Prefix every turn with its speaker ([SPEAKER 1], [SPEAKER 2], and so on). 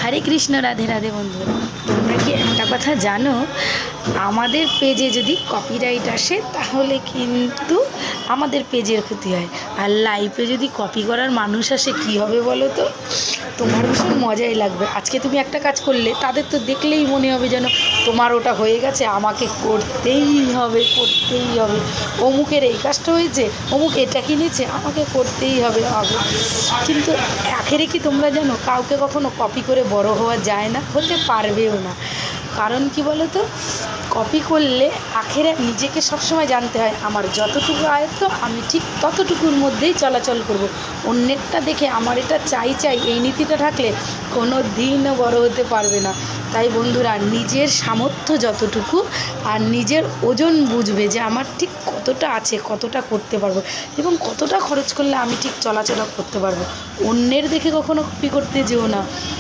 [SPEAKER 1] হরে কৃষ্ণ, রাধে রাধে বন্ধুরা। তোমরা কি একটা কথা জানো, আমাদের পেজে যদি কপিরাইট আসে তাহলে কিন্তু আমাদের পেজের ক্ষতি হয়, আর লাইভে যদি কপি করার মানুষ আসে কি হবে বলো তো? তোমার ভীষণ মজাই লাগবে। আজকে তুমি একটা কাজ করলে তাদের তো দেখলেই মনে হবে যেন তোমার ওটা হয়ে গেছে, আমাকে করতেই হবে করতেই হবে। অমুকের এই কাজটা হয়েছে, অমুক এটা কিনেছে, আমাকে করতেই হবে হবে। কিন্তু আখেরে কি তোমরা জানো, কাউকে কখনো কপি করে বড় হওয়া যায় না, হতে পারবেও না। কারণ কি বলো তো, কপি করলে আখেরে নিজেকে সবসময় জানতে হয় আমার যতটুকু আয়ত্ত আমি ঠিক ততটুকুর মধ্যেই চলাচল করব। অন্যেরটা দেখে আমার এটা চাই চাই এই নীতিটা থাকলে কোনো দিনও বড় হতে পারবে না। তাই বন্ধুরা, নিজের সামর্থ্য যতটুকু আর নিজের ওজন বুঝবে যে আমার ঠিক কতটা আছে, কতটা করতে পারবো এবং কতটা খরচ করলে আমি ঠিক চলাচল করতে পারবো। অন্যের দেখে কখনো কপি করতে যেও না।